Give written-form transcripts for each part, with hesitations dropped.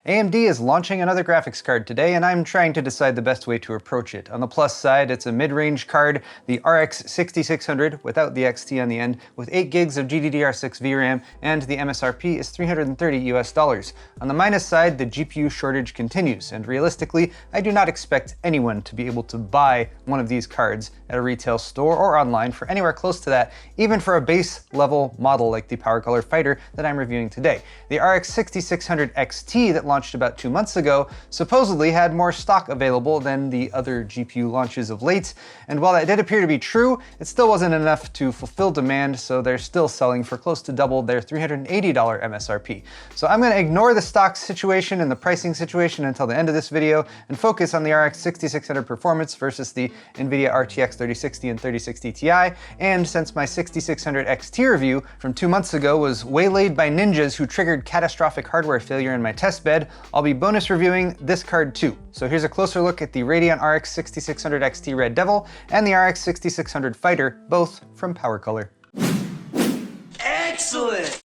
AMD is launching another graphics card today, and I'm trying to decide the best way to approach it. On the plus side, it's a mid-range card, the RX 6600 without the XT on the end, with 8 gigs of GDDR6 VRAM, and the MSRP is $330 US. On the minus side, the GPU shortage continues, and realistically, I do not expect anyone to be able to buy one of these cards at a retail store or online for anywhere close to that, even for a base level model like the PowerColor Fighter that I'm reviewing today. The RX 6600 XT that launched about 2 months ago supposedly had more stock available than the other GPU launches of late, and while that did appear to be true, it still wasn't enough to fulfill demand, so they're still selling for close to double their $380 MSRP. So I'm going to ignore the stock situation and the pricing situation until the end of this video and focus on the RX 6600 performance versus the NVIDIA RTX 3060 and 3060 Ti, and since my 6600 XT review from 2 months ago was waylaid by ninjas who triggered catastrophic hardware failure in my test bed, I'll be bonus reviewing this card too. So here's a closer look at the Radeon RX 6600 XT Red Devil and the RX 6600 Fighter, both from PowerColor. Excellent!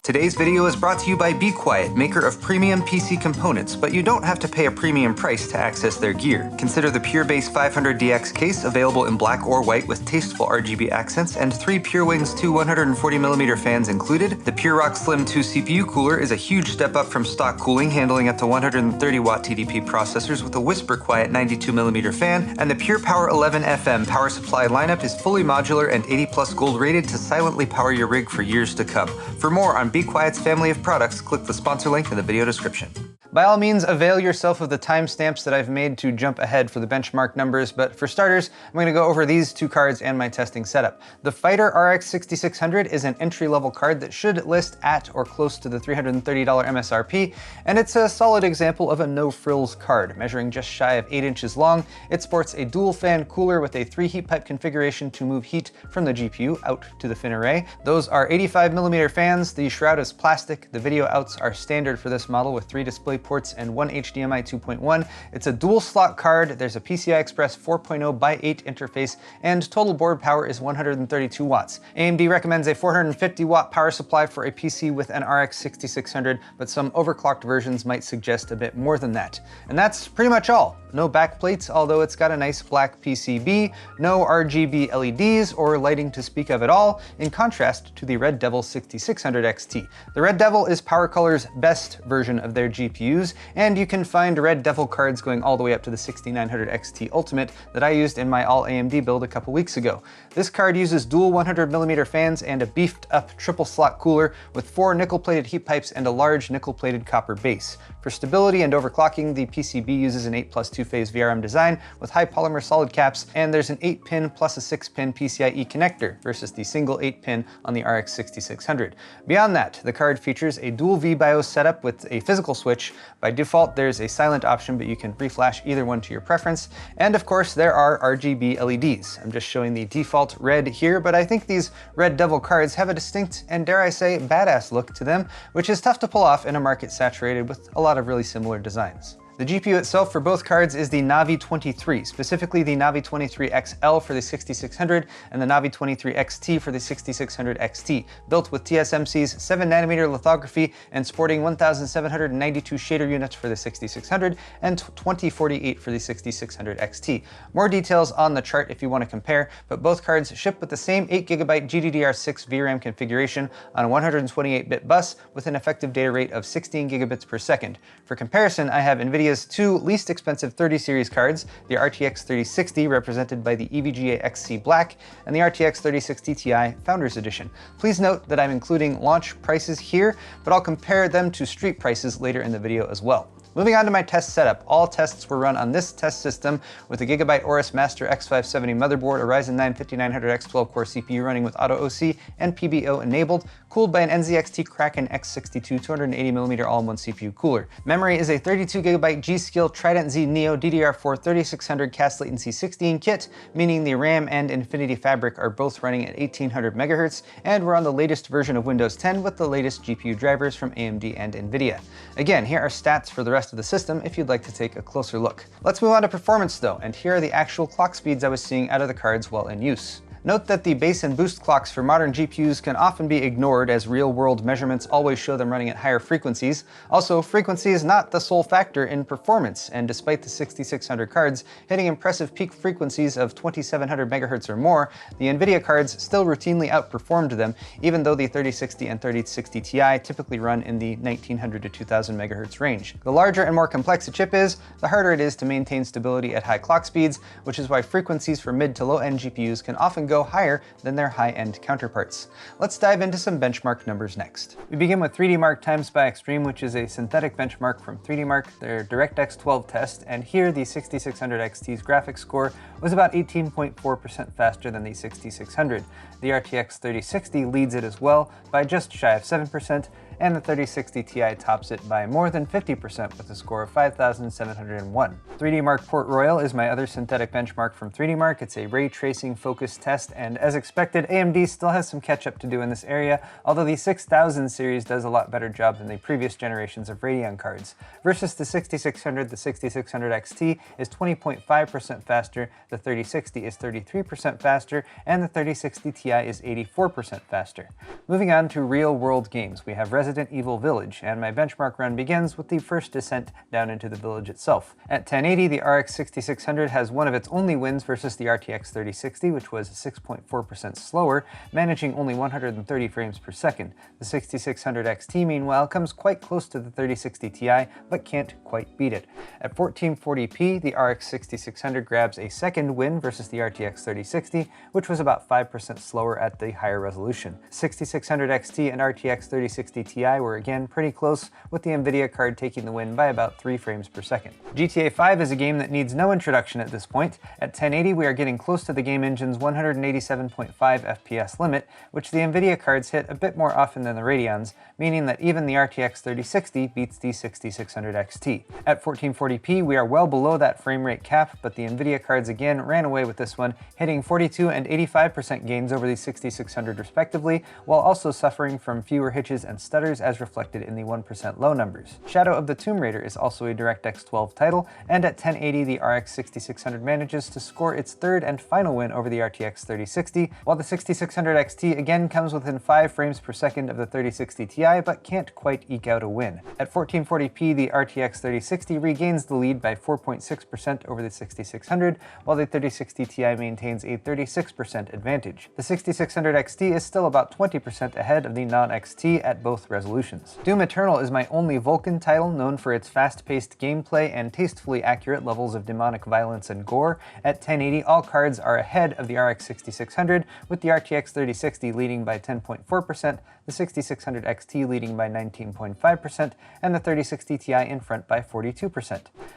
Today's video is brought to you by Be Quiet, maker of premium PC components, but you don't have to pay a premium price to access their gear. Consider the PureBase 500DX case, available in black or white with tasteful RGB accents, and 3 PureWings 2 140mm fans included. The PureRock Slim 2 CPU cooler is a huge step up from stock cooling, handling up to 130-watt TDP processors with a whisper quiet 92mm fan, and the PurePower 11 FM power supply lineup is fully modular and 80+ gold rated to silently power your rig for years to come. For more on Be Quiet's family of products, click the sponsor link in the video description. By all means, avail yourself of the timestamps that I've made to jump ahead for the benchmark numbers, but for starters, I'm going to go over these 2 cards and my testing setup. The Fighter RX 6600 is an entry-level card that should list at or close to the $330 MSRP, and it's a solid example of a no-frills card. Measuring just shy of 8 inches long, it sports a dual-fan cooler with a 3 heat pipe configuration to move heat from the GPU out to the fin array. Those are 85mm fans, the shroud is plastic, the video outs are standard for this model with 3 display ports and 1 HDMI 2.1. It's a dual slot card, there's a PCI Express 4.0 by 8 interface, and total board power is 132 watts. AMD recommends a 450 watt power supply for a PC with an RX 6600, but some overclocked versions might suggest a bit more than that. And that's pretty much all. No backplates, although it's got a nice black PCB, no RGB LEDs or lighting to speak of at all, in contrast to the Red Devil 6600 XT. The Red Devil is PowerColor's best version of their GPUs, and you can find Red Devil cards going all the way up to the 6900 XT Ultimate that I used in my all AMD build a couple weeks ago. This card uses dual 100mm fans and a beefed up triple slot cooler with 4 nickel-plated heat pipes and a large nickel-plated copper base. For stability and overclocking, the PCB uses an 8+2-phase VRM design with high polymer solid caps, and there's an 8-pin plus a 6-pin PCIe connector versus the single 8-pin on the RX 6600. Beyond that, the card features a dual VBIOS setup with a physical switch. By default, there's a silent option, but you can reflash either one to your preference. And of course, there are RGB LEDs. I'm just showing the default red here, but I think these Red Devil cards have a distinct and, dare I say, badass look to them, which is tough to pull off in a market saturated with a lot of really similar designs. The GPU itself for both cards is the Navi 23, specifically the Navi 23 XL for the 6600 and the Navi 23 XT for the 6600 XT, built with TSMC's 7nm lithography and sporting 1792 shader units for the 6600 and 2048 for the 6600 XT. More details on the chart if you want to compare, but both cards ship with the same 8GB GDDR6 VRAM configuration on a 128-bit bus with an effective data rate of 16 gigabits per second. For comparison, I have NVIDIA's 2 least expensive 30 series cards, the RTX 3060 represented by the EVGA XC Black and the RTX 3060 Ti Founders Edition. Please note that I'm including launch prices here, but I'll compare them to street prices later in the video as well. Moving on to my test setup, all tests were run on this test system with a Gigabyte Aorus Master X570 motherboard, a Ryzen 9 5900X 12-core CPU running with Auto OC and PBO enabled, cooled by an NZXT Kraken X62 280mm all-in-one CPU cooler. Memory is a 32GB G.Skill Trident Z Neo DDR4 3600 cast latency 16 kit, meaning the RAM and Infinity Fabric are both running at 1800 MHz, and we're on the latest version of Windows 10 with the latest GPU drivers from AMD and NVIDIA. Again, here are stats for the rest of the system if you'd like to take a closer look. Let's move on to performance though, and here are the actual clock speeds I was seeing out of the cards while in use. Note that the base and boost clocks for modern GPUs can often be ignored, as real-world measurements always show them running at higher frequencies. Also, frequency is not the sole factor in performance, and despite the 6600 cards hitting impressive peak frequencies of 2700 MHz or more, the NVIDIA cards still routinely outperformed them, even though the 3060 and 3060 Ti typically run in the 1900 to 2000 MHz range. The larger and more complex a chip is, the harder it is to maintain stability at high clock speeds, which is why frequencies for mid to low-end GPUs can often go higher than their high-end counterparts. Let's dive into some benchmark numbers next. We begin with 3D Mark Temps by Extreme, which is a synthetic benchmark from 3D Mark, their DirectX 12 test, and here the 6600 XT's graphics score was about 18.4% faster than the 6600. The RTX 3060 leads it as well by just shy of 7%, and the 3060 Ti tops it by more than 50% with a score of 5,701. 3D Mark Port Royal is my other synthetic benchmark from 3D Mark. It's a ray tracing focus test, and as expected, AMD still has some catch up to do in this area, although the 6000 series does a lot better job than the previous generations of Radeon cards. Versus the 6600, the 6600 XT is 20.5% faster, the 3060 is 33% faster, and the 3060 Ti is 84% faster. Moving on to real-world games, we have Resident Evil Village, and my benchmark run begins with the first descent down into the village itself. At 1080, the RX 6600 has one of its only wins versus the RTX 3060, which was 6.4% slower, managing only 130 frames per second. The 6600 XT, meanwhile, comes quite close to the 3060 Ti, but can't quite beat it. At 1440p, the RX 6600 grabs a second win versus the RTX 3060, which was about 5% slower at the higher resolution. 6600 XT and RTX 3060 Ti were again pretty close, with the NVIDIA card taking the win by about 3 frames per second. GTA 5 is a game that needs no introduction at this point. At 1080, we are getting close to the game engine's 187.5 FPS limit, which the NVIDIA cards hit a bit more often than the Radeons, meaning that even the RTX 3060 beats the 6600 XT. At 1440p, we are well below that frame rate cap, but the NVIDIA cards again ran away with this one, hitting 42 and 85% gains over the 6600 respectively, while also suffering from fewer hitches and stutters as reflected in the 1% low numbers. Shadow of the Tomb Raider is also a DirectX 12 title, and at 1080 the RX 6600 manages to score its third and final win over the RTX 3060, while the 6600 XT again comes within 5 frames per second of the 3060 Ti, but can't quite eke out a win. At 1440p, the RTX 3060 regains the lead by 4.6% over the 6600, while the 3060 Ti maintains a 36% advantage. The 6600 XT is still about 20% ahead of the non-XT at both resolutions. Doom Eternal is my only Vulkan title known for its fast-paced gameplay and tastefully accurate levels of demonic violence and gore. At 1080, all cards are ahead of the RX 6600, with the RTX 3060 leading by 10.4%, the 6600 XT leading by 19.5%, and the 3060 Ti in front by 42%.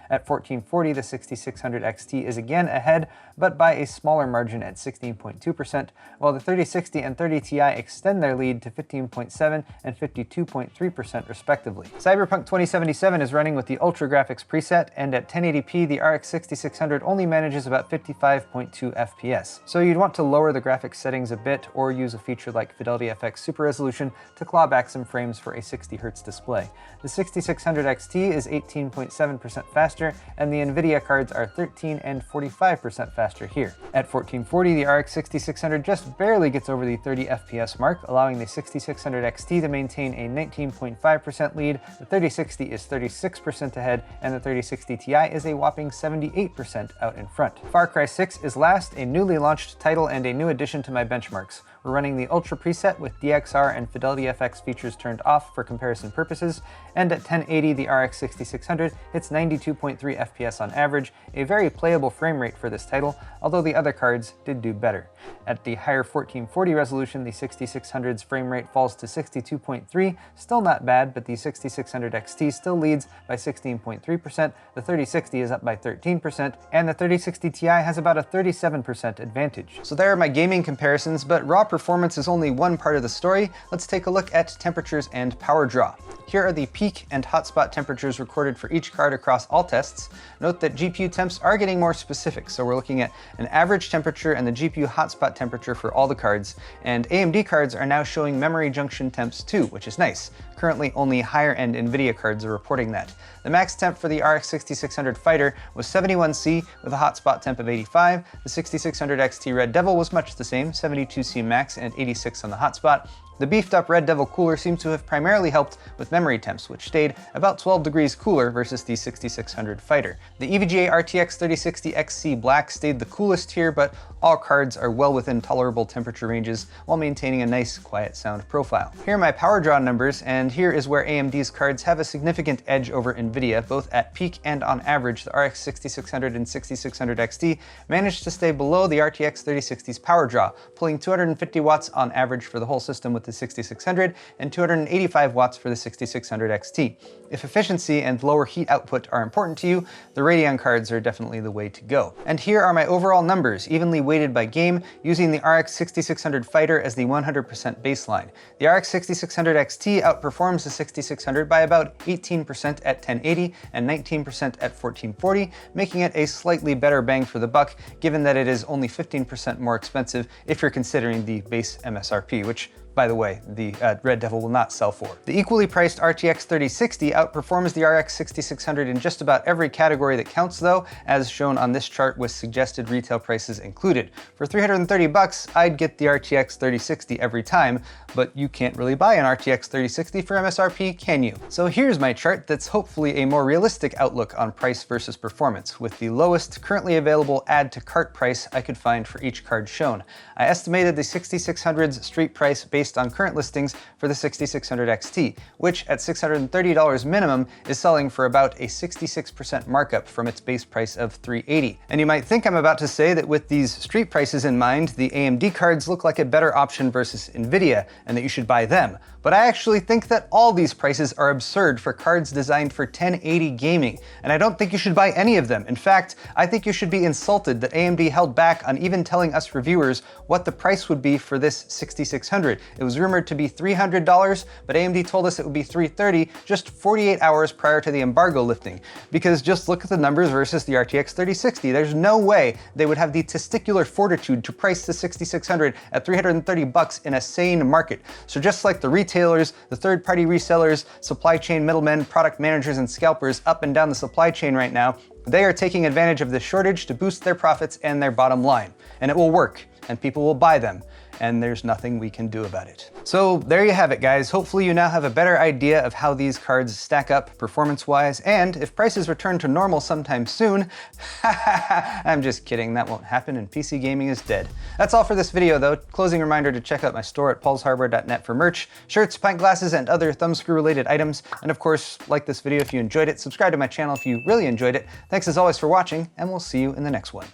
At 1440, the 6600 XT is again ahead, but by a smaller margin at 16.2%, while the 3060 and 30 Ti extend their lead to 15.7 and 52.3% respectively. Cyberpunk 2077 is running with the Ultra Graphics preset, and at 1080p, the RX 6600 only manages about 55.2 FPS. So you'd want to lower the graphics settings a bit, or use a feature like Fidelity FX Super Resolution to claw back some frames for a 60Hz display. The 6600 XT is 18.7% faster, and the NVIDIA cards are 13 and 45% faster here. At 1440, the RX 6600 just barely gets over the 30 FPS mark, allowing the 6600 XT to maintain a 19.5% lead, the 3060 is 36% ahead, and the 3060 Ti is a whopping 78% out in front. Far Cry 6 is last, a newly launched title and a new addition to my benchmarks. We're running the Ultra preset with DXR and Fidelity FX features turned off for comparison purposes, and at 1080 the RX 6600 hits 92.3 FPS on average, a very playable frame rate for this title, although the other cards did do better. At the higher 1440 resolution, the 6600's frame rate falls to 62.3, still not bad, but the 6600 XT still leads by 16.3%, the 3060 is up by 13%, and the 3060 Ti has about a 37% advantage. So there are my gaming comparisons, but raw performance is only one part of the story. Let's take a look at temperatures and power draw. Here are the peak and hotspot temperatures recorded for each card across all tests, note that GPU temps are getting more specific. So we're looking at an average temperature and the GPU hotspot temperature for all the cards, and AMD cards are now showing memory junction temps too, which is nice. Currently, only higher-end NVIDIA cards are reporting that. The max temp for the RX 6600 Fighter was 71C with a hotspot temp of 85. The 6600 XT Red Devil was much the same, 72C max and 86 on the hotspot. The beefed-up Red Devil cooler seems to have primarily helped with memory temps, which stayed about 12 degrees cooler versus the 6600 Fighter. The EVGA RTX 3060 XC Black stayed the coolest here, but all cards are well within tolerable temperature ranges while maintaining a nice, quiet sound profile. Here are my power draw numbers, and here is where AMD's cards have a significant edge over NVIDIA, both at peak and on average. The RX 6600 and 6600 XT managed to stay below the RTX 3060's power draw, pulling 250 watts on average for the whole system with the 6600 and 285 watts for the 6600 XT. If efficiency and lower heat output are important to you, the Radeon cards are definitely the way to go. And here are my overall numbers, evenly weighted by game, using the RX 6600 Fighter as the 100% baseline. The RX 6600 XT outperforms the 6600 by about 18% at 1080 and 19% at 1440, making it a slightly better bang for the buck, given that it is only 15% more expensive if you're considering the base MSRP, which, by the way, the Red Devil will not sell for. The equally priced RTX 3060 outperforms the RX 6600 in just about every category that counts though, as shown on this chart with suggested retail prices included. For 330 bucks, I'd get the RTX 3060 every time, but you can't really buy an RTX 3060 for MSRP, can you? So here's my chart that's hopefully a more realistic outlook on price versus performance, with the lowest currently available add to cart price I could find for each card shown. I estimated the 6600's street price based on current listings for the 6600 XT, which at $630 minimum is selling for about a 66% markup from its base price of $380. And you might think I'm about to say that with these street prices in mind, the AMD cards look like a better option versus NVIDIA, and that you should buy them. But I actually think that all these prices are absurd for cards designed for 1080 gaming, and I don't think you should buy any of them. In fact, I think you should be insulted that AMD held back on even telling us reviewers what the price would be for this 6600. It was rumored to be $300, but AMD told us it would be $330 just 48 hours prior to the embargo lifting. Because just look at the numbers versus the RTX 3060. There's no way they would have the testicular fortitude to price the 6600 at 330 bucks in a sane market. So just like the retailers, the third-party resellers, supply chain middlemen, product managers, and scalpers up and down the supply chain right now, they are taking advantage of this shortage to boost their profits and their bottom line. And it will work, and people will buy them, and there's nothing we can do about it. So there you have it, guys. Hopefully you now have a better idea of how these cards stack up performance-wise, and if prices return to normal sometime soon, I'm just kidding, that won't happen and PC gaming is dead. That's all for this video though. Closing reminder to check out my store at paulshardware.net for merch, shirts, pint glasses, and other thumbscrew related items. And of course, like this video if you enjoyed it, subscribe to my channel if you really enjoyed it. Thanks as always for watching, and we'll see you in the next one.